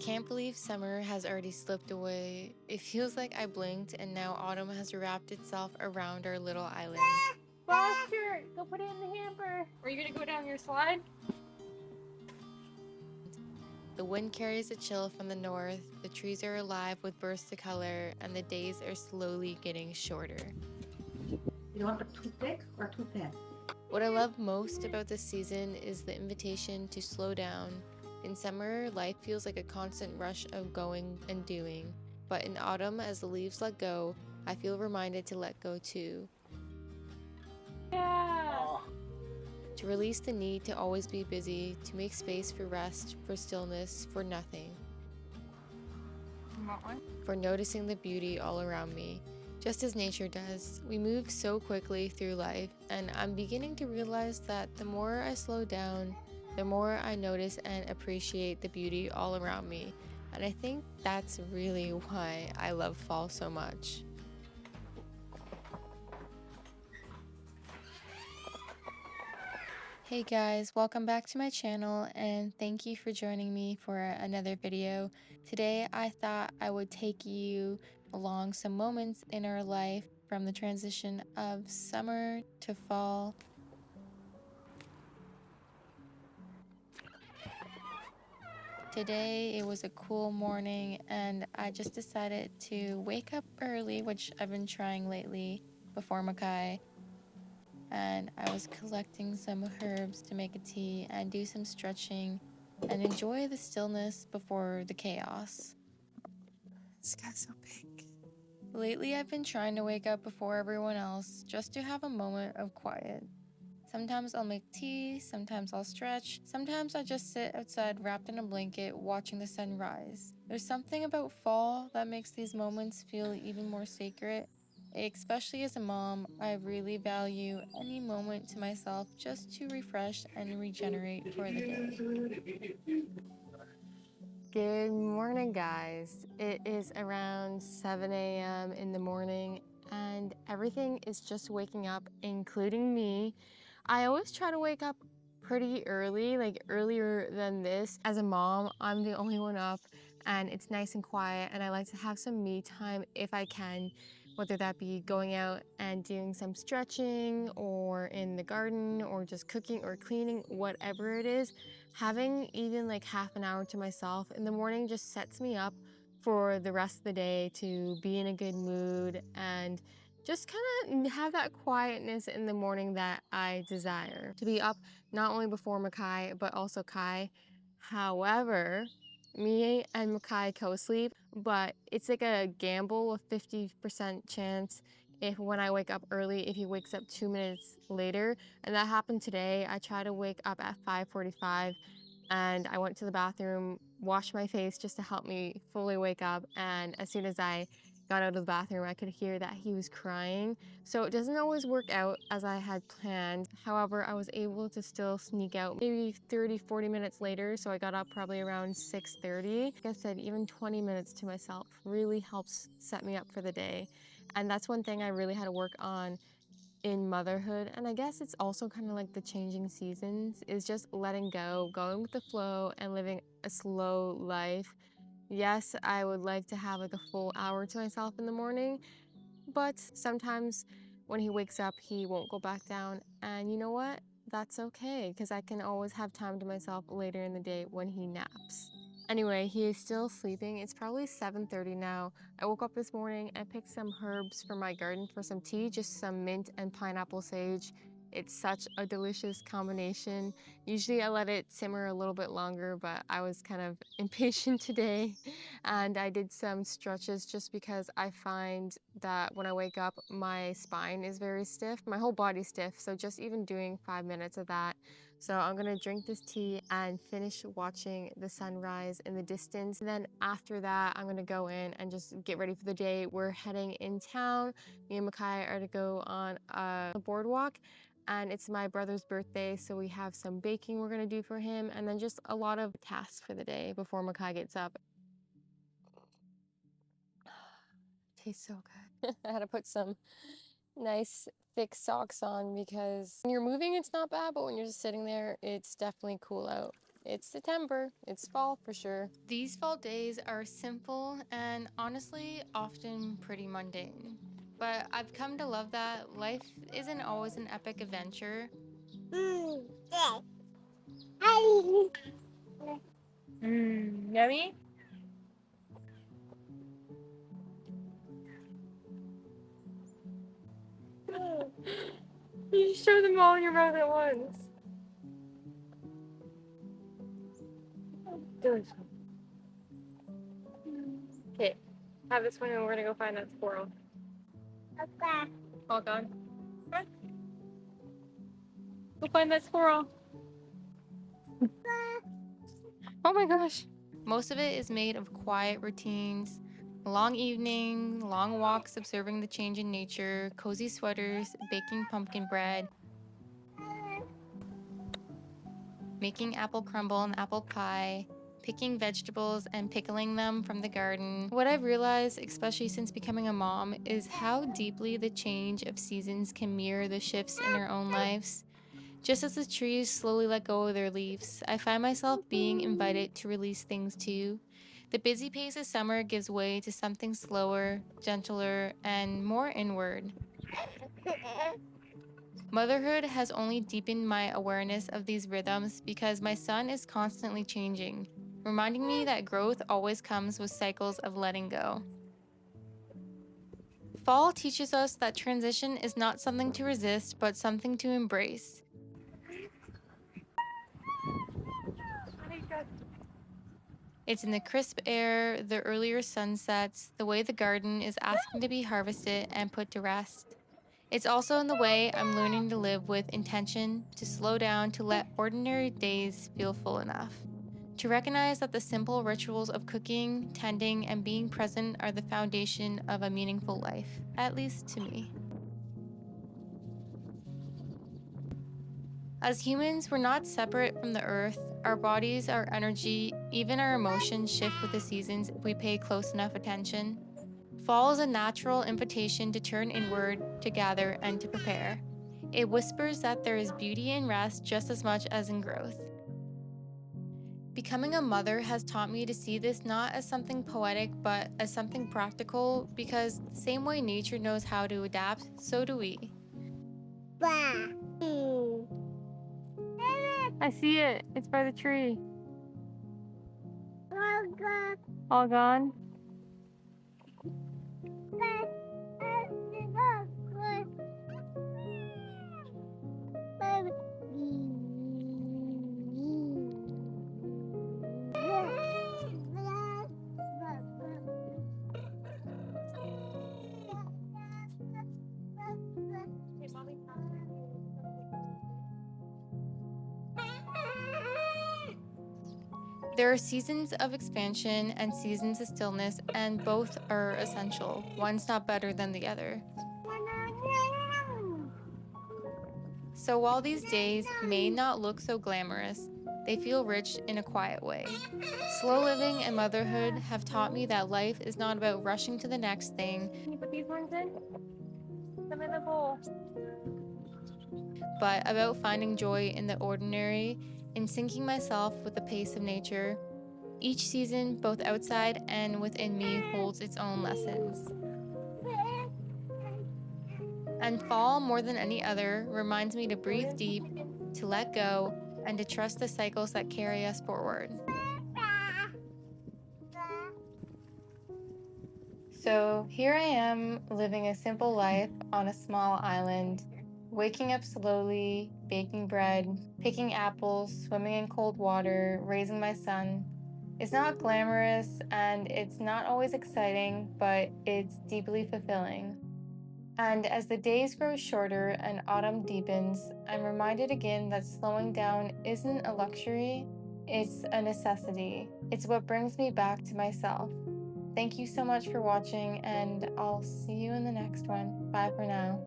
can't believe summer has already slipped away. It feels like I blinked and now autumn has wrapped itself around our little island. Boss shirt, go put it in the hamper. Are you gonna go down your slide? The wind carries a chill from the north, the trees are alive with bursts of color, and the days are slowly getting shorter. You want a toothpick or a toothpick? What I love most about this season is the invitation to slow down. In summer, life feels like a constant rush of going and doing, but in autumn, as the leaves let go, I feel reminded to let go too. Yeah. To release the need to always be busy, to make space for rest, for stillness, for nothing. You want one? For noticing the beauty all around me. Just as nature does, we move so quickly through life, and I'm beginning to realize that the more I slow down, the more I notice and appreciate the beauty all around me. And I think that's really why I love fall so much. Hey guys, welcome back to my channel and thank you for joining me for another video. Today I thought I would take you along some moments in our life from the transition of summer to fall. Today it was a cool morning and I just decided to wake up early, which I've been trying lately before Mackay. And I was collecting some herbs to make a tea and do some stretching and enjoy the stillness before the chaos. This guy's so big. Lately, I've been trying to wake up before everyone else just to have a moment of quiet. Sometimes I'll make tea, sometimes I'll stretch, sometimes I just sit outside wrapped in a blanket watching the sun rise. There's something about fall that makes these moments feel even more sacred. Especially as a mom, I really value any moment to myself just to refresh and regenerate for the day. Good morning, guys. It is around 7 a.m. in the morning and everything is just waking up, including me. I always try to wake up pretty early, like earlier than this. As a mom, I'm the only one up and it's nice and quiet and I like to have some me time if I can, whether that be going out and doing some stretching or in the garden or just cooking or cleaning, whatever it is. Having even like half an hour to myself in the morning just sets me up for the rest of the day to be in a good mood and just kind of have that quietness in the morning that I desire. To be up not only before Mackay, but also Kai. However, me and Mackay co-sleep, but it's like a gamble of 50% chance if when I wake up early, if he wakes up 2 minutes later. And that happened today. I tried to wake up at 5:45 and I went to the bathroom, washed my face just to help me fully wake up. And as soon as I got out of the bathroom, I could hear that he was crying. So it doesn't always work out as I had planned. However, I was able to still sneak out maybe 30, 40 minutes later. So I got up probably around 6:30. Like I said, even 20 minutes to myself really helps set me up for the day. And that's one thing I really had to work on in motherhood, and I guess it's also kind of like the changing seasons, is just letting go, going with the flow and living a slow life. Yes, I would like to have like a full hour to myself in the morning, but sometimes when he wakes up, he won't go back down. And you know what? That's okay, because I can always have time to myself later in the day when he naps. Anyway, he is still sleeping. It's probably 7:30 now. I woke up this morning and picked some herbs from my garden for some tea, just some mint and pineapple sage. It's such a delicious combination. Usually I let it simmer a little bit longer, but I was kind of impatient today. And I did some stretches just because I find that when I wake up, my spine is very stiff, my whole body's stiff. So just even doing 5 minutes of that. So I'm gonna drink this tea and finish watching the sunrise in the distance. And then after that, I'm gonna go in and just get ready for the day. We're heading in town. Me and Mackay are to go on a boardwalk and it's my brother's birthday. So we have some baking we're gonna do for him and then just a lot of tasks for the day before Mackay gets up. Tastes so good. I had to put some nice thick socks on because when you're moving, it's not bad, but when you're just sitting there, it's definitely cool out. It's September. It's fall for sure. These fall days are simple and honestly often pretty mundane. But I've come to love that life isn't always an epic adventure. Yummy? You show them all in your mouth at once. Delicious. Okay, have this one and we're gonna go find that squirrel. Okay. All gone. Okay. Go find that squirrel. Oh my gosh. Most of it is made of quiet routines, long evening, long walks observing the change in nature, cozy sweaters, baking pumpkin bread, making apple crumble and apple pie, picking vegetables and pickling them from the garden. What I've realized, especially since becoming a mom, is how deeply the change of seasons can mirror the shifts in our own lives. Just as the trees slowly let go of their leaves, I find myself being invited to release things too. The busy pace of summer gives way to something slower, gentler, and more inward. Motherhood has only deepened my awareness of these rhythms because my son is constantly changing, reminding me that growth always comes with cycles of letting go. Fall teaches us that transition is not something to resist, but something to embrace. It's in the crisp air, the earlier sunsets, the way the garden is asking to be harvested and put to rest. It's also in the way I'm learning to live with intention, to slow down, to let ordinary days feel full enough. To recognize that the simple rituals of cooking, tending, and being present are the foundation of a meaningful life, at least to me. As humans, we're not separate from the earth. Our bodies, our energy, even our emotions shift with the seasons if we pay close enough attention. Fall is a natural invitation to turn inward, to gather, and to prepare. It whispers that there is beauty in rest just as much as in growth. Becoming a mother has taught me to see this not as something poetic, but as something practical, because the same way nature knows how to adapt, so do we. I see it. It's by the tree. All gone? There are seasons of expansion and seasons of stillness, and both are essential. One's not better than the other. So while these days may not look so glamorous, they feel rich in a quiet way. Slow living and motherhood have taught me that life is not about rushing to the next thing, Can you put these ones in? Put them in the bowl. but about finding joy in the ordinary, in syncing myself with the pace of nature. Each season, both outside and within me, holds its own lessons. And fall, more than any other, reminds me to breathe deep, to let go, and to trust the cycles that carry us forward. So here I am, living a simple life on a small island, waking up slowly, baking bread, picking apples, swimming in cold water, raising my son. It's not glamorous and it's not always exciting, but it's deeply fulfilling. And as the days grow shorter and autumn deepens, I'm reminded again that slowing down isn't a luxury, it's a necessity. It's what brings me back to myself. Thank you so much for watching, and I'll see you in the next one. Bye for now.